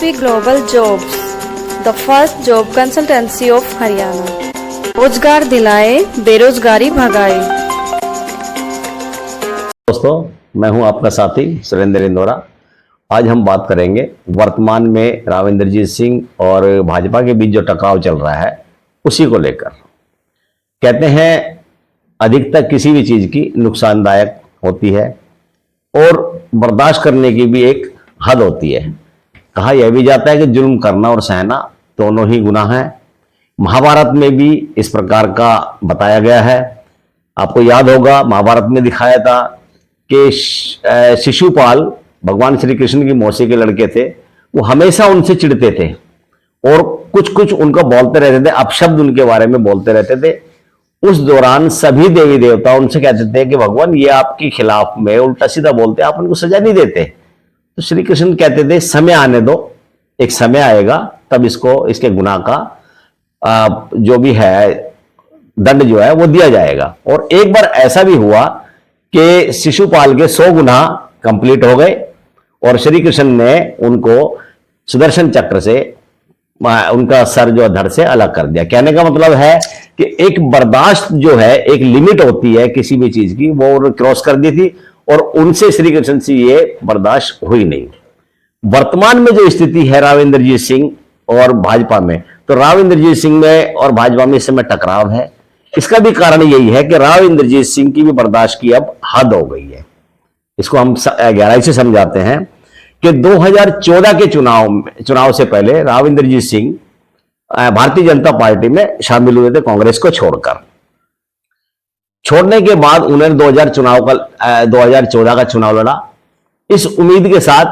Agency Global Jobs, the first job consultancy of Haryana. रोजगार दिलाए, बेरोजगारी भगाए। दोस्तों, मैं हूं आपका साथी सुरेंद्र इंदौरा। आज हम बात करेंगे वर्तमान में राव इंद्रजीत सिंह और भाजपा के बीच जो टकराव चल रहा है उसी को लेकर। कहते हैं अधिकतर किसी भी चीज की नुकसानदायक होती है और बर्दाश्त करने की भी एक हद होती है। कहा यह भी जाता है कि जुल्म करना और सहना दोनों ही गुनाह है। महाभारत में भी इस प्रकार का बताया गया है। आपको याद होगा महाभारत में दिखाया था कि शिशुपाल भगवान श्री कृष्ण की मौसी के लड़के थे, वो हमेशा उनसे चिढ़ते थे और कुछ कुछ उनको बोलते रहते थे, अपशब्द उनके बारे में बोलते रहते थे। उस दौरान सभी देवी देवता उनसे कहते थे कि भगवान ये आपके खिलाफ में उल्टा सीधा बोलते, आप उनको सजा नहीं देते। तो श्री कृष्ण कहते थे समय आने दो, एक समय आएगा तब इसको इसके गुनाह का जो भी है दंड जो है वो दिया जाएगा। और एक बार ऐसा भी हुआ कि शिशुपाल के 100 गुनाह कंप्लीट हो गए और श्री कृष्ण ने उनको सुदर्शन चक्र से उनका सर जो धड़ से अलग कर दिया। कहने का मतलब है कि एक बर्दाश्त जो है, एक लिमिट होती है किसी भी चीज की, वो क्रॉस कर दी थी और उनसे श्री कृष्ण से ये बर्दाश्त हुई नहीं। वर्तमान में जो स्थिति है राव इंद्रजीत सिंह और भाजपा में, तो राव इंद्रजीत सिंह में और भाजपा में इस समय टकराव है। इसका भी कारण यही है कि राव इंद्रजीत सिंह की भी बर्दाश्त की अब हद हो गई है। इसको हम गहराई से समझाते हैं कि 2014 के चुनाव से पहले राव इंद्रजीत सिंह भारतीय जनता पार्टी में शामिल हुए थे कांग्रेस को छोड़कर। छोड़ने के बाद उन्होंने 2014 का चुनाव लड़ा इस उम्मीद के साथ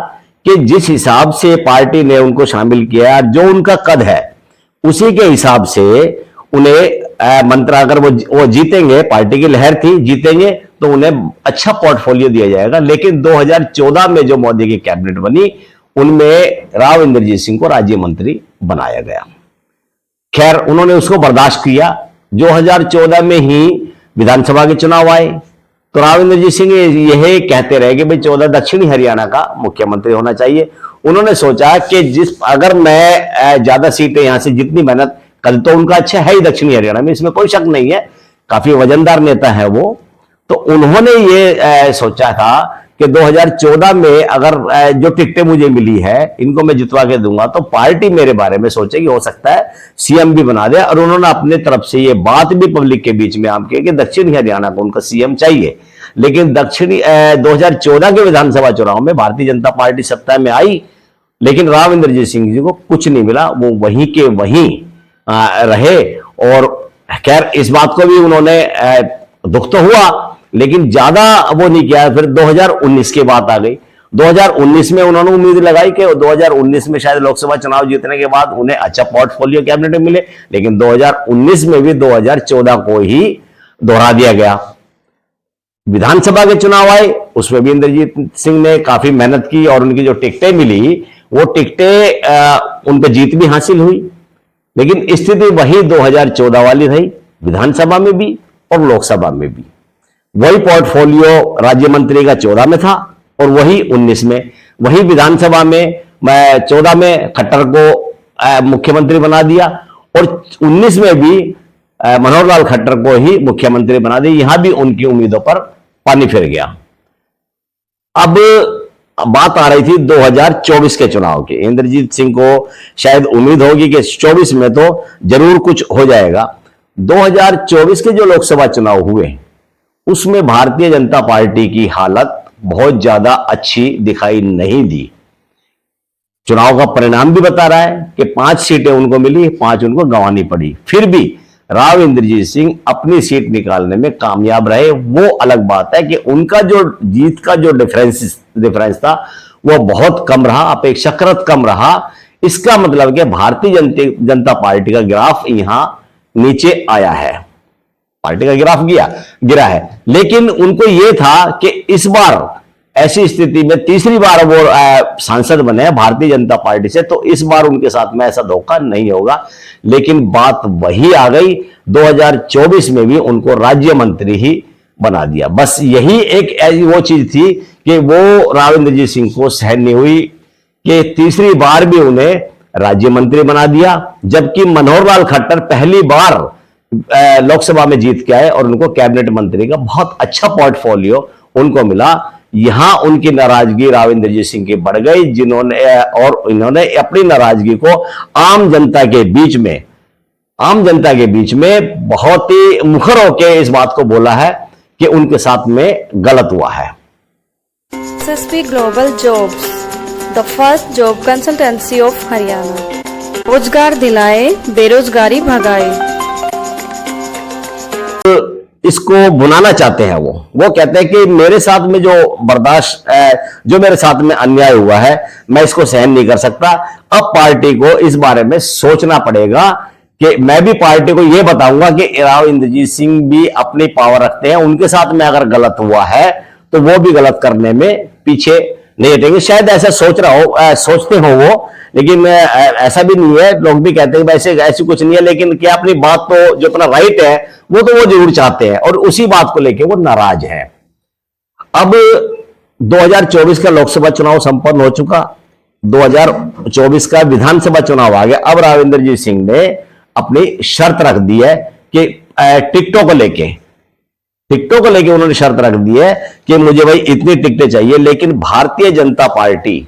कि जिस हिसाब से पार्टी ने उनको शामिल किया, जो उनका कद है उसी के हिसाब से उन्हें मंत्रा अगर वो जीतेंगे, पार्टी की लहर थी, जीतेंगे तो उन्हें अच्छा पोर्टफोलियो दिया जाएगा। लेकिन 2014 में जो मोदी की कैबिनेट बनी उनमें राव इंद्रजीत सिंह को राज्य मंत्री बनाया गया। खैर उन्होंने उसको बर्दाश्त किया। 2014 में ही विधानसभा के चुनाव आए तो राव इंद्रजीत सिंह यह कहते रहे कि भाई 14 दक्षिणी हरियाणा का मुख्यमंत्री होना चाहिए। उन्होंने सोचा कि अगर मैं ज्यादा सीटें यहां से जितनी मेहनत कल तो उनका अच्छा है ही दक्षिणी हरियाणा में, इसमें कोई शक नहीं है, काफी वजनदार नेता है वो। तो उन्होंने ये सोचा था कि 2014 में अगर जो टिकटें मुझे मिली है इनको मैं जितवा के दूंगा तो पार्टी मेरे बारे में सोचे कि हो सकता है सीएम भी बना दे। और उन्होंने अपने तरफ से ये बात भी पब्लिक के बीच में आम की कि दक्षिणी हरियाणा को उनका सीएम चाहिए। लेकिन 2014 के विधानसभा चुनाव में भारतीय जनता पार्टी सत्ता में आई, लेकिन राव इंद्रजीत सिंह जी को कुछ नहीं मिला, वो वहीं के वहीं रहे। और खैर इस बात को भी उन्होंने दुख तो हुआ लेकिन ज्यादा वो नहीं किया। फिर 2019 की बात आ गई। 2019 में उन्होंने उम्मीद लगाई कि 2019 में शायद लोकसभा चुनाव जीतने के बाद उन्हें अच्छा पोर्टफोलियो कैबिनेट में मिले, लेकिन 2019 में भी 2014 को ही दोहरा दिया गया। विधानसभा के चुनाव आए, उसमें भी इंद्रजीत सिंह ने काफी मेहनत की और उनकी जो टिकटें मिली वो टिकटें उनको जीत भी हासिल हुई। लेकिन स्थिति वही 2014 वाली रही, विधानसभा में भी और लोकसभा में भी। वही पोर्टफोलियो राज्य मंत्री का 14 में था और वही 19 में। वही विधानसभा में 14 में खट्टर को मुख्यमंत्री बना दिया और 19 में भी मनोहर लाल खट्टर को ही मुख्यमंत्री बना दिया। यहां भी उनकी उम्मीदों पर पानी फिर गया। अब बात आ रही थी 2024 के चुनाव की। इंद्रजीत सिंह को शायद उम्मीद होगी कि 24 में तो जरूर कुछ हो जाएगा। 2024 के जो लोकसभा चुनाव हुए उसमें भारतीय जनता पार्टी की हालत बहुत ज्यादा अच्छी दिखाई नहीं दी। चुनाव का परिणाम भी बता रहा है कि 5 सीटें उनको मिली, 5 उनको गंवानी पड़ी। फिर भी राव इंद्रजीत सिंह अपनी सीट निकालने में कामयाब रहे। वो अलग बात है कि उनका जो जीत का जो डिफरेंस था वो बहुत कम रहा, अपेक्षाकृत कम रहा। इसका मतलब कि भारतीय जनता पार्टी का ग्राफ यहां नीचे आया है, पार्टी का ग्राफ गिरा है। लेकिन उनको यह था कि इस बार ऐसी स्थिति में तीसरी बार वो सांसद बने भारतीय जनता पार्टी से, तो इस बार उनके साथ में ऐसा धोखा नहीं होगा। लेकिन बात वही आ गई, 2024 में भी उनको राज्य मंत्री ही बना दिया। बस यही एक वो चीज थी कि वो राव इंद्रजीत सिंह को सहन नहीं हुई कि तीसरी बार भी उन्हें राज्य मंत्री बना दिया, जबकि मनोहर लाल खट्टर पहली बार लोकसभा में जीत के आए और उनको कैबिनेट मंत्री का बहुत अच्छा पोर्टफोलियो उनको मिला। यहां उनकी नाराजगी राव इंद्रजीत सिंह की बढ़ गई, इन्होंने अपनी नाराजगी को आम जनता के बीच में बहुत ही मुखर होकर इस बात को बोला है कि उनके साथ में गलत हुआ है। SSP Global Jobs, the first job consultancy of Haryana. रोजगार दिलाए, बेरोजगारी भगाए। इसको बुलाना चाहते हैं। वो कहते हैं कि मेरे साथ में जो मेरे साथ में अन्याय हुआ है, मैं इसको सहन नहीं कर सकता। अब पार्टी को इस बारे में सोचना पड़ेगा कि मैं भी पार्टी को यह बताऊंगा कि राव इंद्रजीत सिंह भी अपनी पावर रखते हैं, उनके साथ में अगर गलत हुआ है तो वो भी गलत करने में पीछे नहीं हटेंगे। शायद ऐसा सोचते हो वो, लेकिन ऐसा भी नहीं है। लोग भी कहते हैं वैसे ऐसी कुछ नहीं है, लेकिन क्या अपनी बात तो जो अपना राइट है वो जरूर चाहते हैं और उसी बात को लेकर वो नाराज है। अब 2024 का लोकसभा चुनाव संपन्न हो चुका, 2024 का विधानसभा चुनाव आ गया। अब राव इंद्रजीत सिंह ने अपनी शर्त रख दी है कि टिकटों को लेके उन्होंने शर्त रख दी है कि मुझे भाई इतनी टिकटें चाहिए, लेकिन भारतीय जनता पार्टी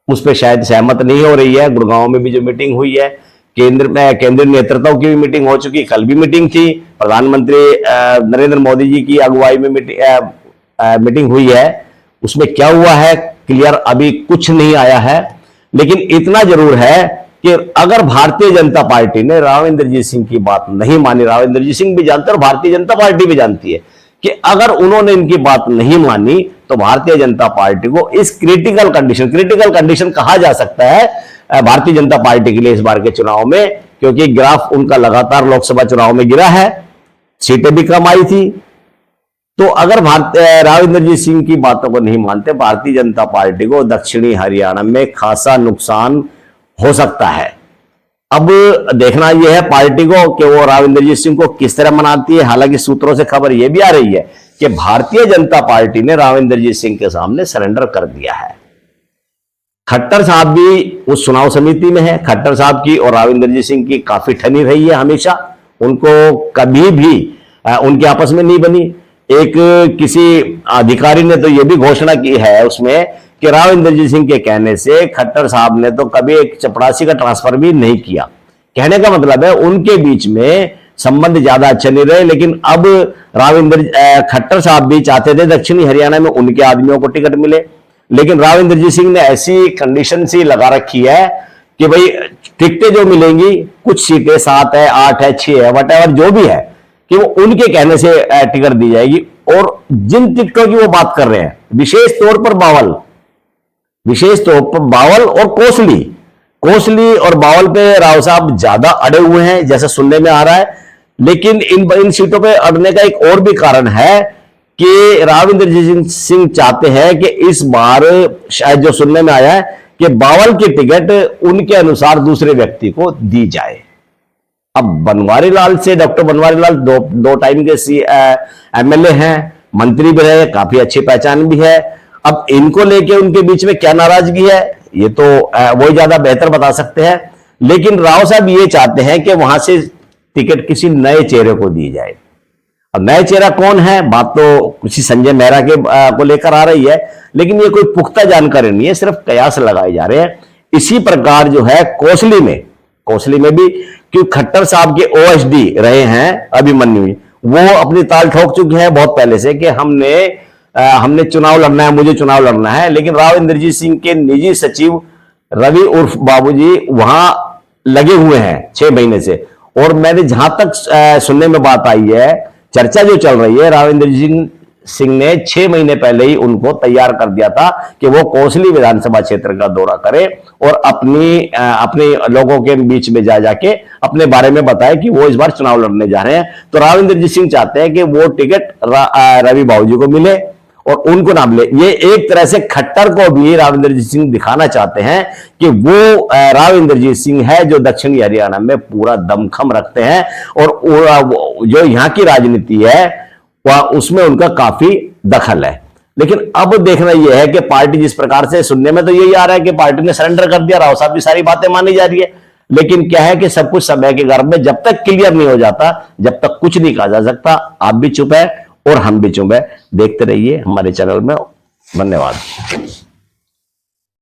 उस पर शायद सहमत नहीं हो रही है। गुड़गांव में भी जो मीटिंग हुई है, केंद्रीय नेतृत्व की भी मीटिंग हो चुकी, कल भी मीटिंग थी, प्रधानमंत्री नरेंद्र मोदी जी की अगुवाई में मीटिंग हुई है। उसमें क्या हुआ है क्लियर अभी कुछ नहीं आया है, लेकिन इतना जरूर है कि अगर भारतीय जनता पार्टी ने राव इंद्रजीत सिंह की बात नहीं मानी, राव इंद्रजीत सिंह भी जानते हैं और भारतीय जनता पार्टी भी जानती है कि अगर उन्होंने इनकी बात नहीं मानी तो भारतीय जनता पार्टी को इस क्रिटिकल कंडीशन कहा जा सकता है भारतीय जनता पार्टी के लिए इस बार के चुनाव में, क्योंकि ग्राफ उनका लगातार लोकसभा चुनाव में गिरा है, सीटें भी कम आई थी। तो अगर राव इंद्रजीत सिंह की बातों को नहीं मानते, भारतीय जनता पार्टी को दक्षिणी हरियाणा में खासा नुकसान हो सकता है। अब देखना यह है पार्टी को कि वो राव इंद्रजीत सिंह को किस तरह मनाती है। हालांकि सूत्रों से खबर यह भी आ रही है कि भारतीय जनता पार्टी ने राव इंद्रजीत सिंह के सामने सरेंडर कर दिया है। खट्टर साहब भी उस चुनाव समिति में है। खट्टर साहब की और राव इंद्रजीत सिंह की काफी ठनी रही है हमेशा, उनको कभी भी उनके आपस में नहीं बनी। एक किसी अधिकारी ने तो यह भी घोषणा की है उसमें कि राव इंद्रजीत सिंह के कहने से खट्टर साहब ने तो कभी एक चपरासी का ट्रांसफर भी नहीं किया। कहने का मतलब है उनके बीच में संबंध ज्यादा अच्छे नहीं रहे, लेकिन अब खट्टर साहब भी चाहते थे दक्षिणी हरियाणा में उनके आदमियों को टिकट मिले, लेकिन राव इंद्रजीत सिंह ने ऐसी कंडीशन सी लगा रखी है कि भाई टिकटें जो मिलेंगी, कुछ सीटें 7 है, 8 है, 6 है, वटएवर जो भी है, कि वो उनके कहने से टिकट दी जाएगी। और जिन टिकटों की वो बात कर रहे हैं, विशेष तौर पर बावल और कोसली और बावल पे राव साहब ज्यादा अड़े हुए हैं जैसा सुनने में आ रहा है। लेकिन इन सीटों पे अड़ने का एक और भी कारण है कि राव इंद्रजीत सिंह चाहते हैं कि इस बार शायद जो सुनने में आया है कि बावल की टिकट उनके अनुसार दूसरे व्यक्ति को दी जाए। अब डॉक्टर बनवारी लाल दो टाइम के एमएलए हैं, मंत्री भी रहे, काफी अच्छी पहचान भी है। अब इनको लेके उनके बीच में क्या नाराजगी है ये तो वो ज्यादा बेहतर बता सकते हैं, लेकिन राव साहब ये चाहते हैं कि वहां से टिकट किसी नए चेहरे को दी जाए। अब नया चेहरा कौन है, बात तो किसी संजय मेहरा को लेकर आ रही है, लेकिन ये कोई पुख्ता जानकारी नहीं है, सिर्फ कयास लगाए जा रहे हैं। इसी प्रकार जो है कोसली में भी क्योंकि खट्टर साहब के ओएसडी रहे हैं अभिमन्यु, वो अपनी ताल ठोक चुके हैं बहुत पहले से कि हमने चुनाव लड़ना है, मुझे चुनाव लड़ना है। लेकिन राव इंद्रजीत सिंह के निजी सचिव रवि उर्फ बाबूजी वहां लगे हुए हैं 6 महीने से, और मैंने जहां तक सुनने में बात आई है, चर्चा जो चल रही है, राव इंद्रजीत सिंह ने 6 महीने पहले ही उनको तैयार कर दिया था कि वो कोसली विधानसभा क्षेत्र का दौरा करें और अपने लोगों के बीच में जाके अपने बारे में बताए कि वो इस बार चुनाव लड़ने जा रहे हैं। तो राव इंद्रजीत सिंह चाहते हैं कि वो टिकट रवि बाबूजी को मिले और उनको ना मिले। ये एक तरह से खट्टर को भी राव इंद्रजीत सिंह दिखाना चाहते हैं कि वो राव इंद्रजीत सिंह है जो दक्षिणी हरियाणा में पूरा दमखम रखते हैं, और जो यहाँ की राजनीति है वह उसमें उनका काफी दखल है। लेकिन अब देखना यह है कि पार्टी जिस प्रकार से, सुनने में तो यही आ रहा है कि पार्टी ने सरेंडर कर दिया, राव साहब की सारी बातें मानी जा रही है, लेकिन क्या है कि सब कुछ समय के गर्भ में जब तक क्लियर नहीं हो जाता, जब तक कुछ नहीं कहा जा सकता। आप भी चुप है और हम भी चुप है। देखते रहिए हमारे चैनल में। धन्यवाद।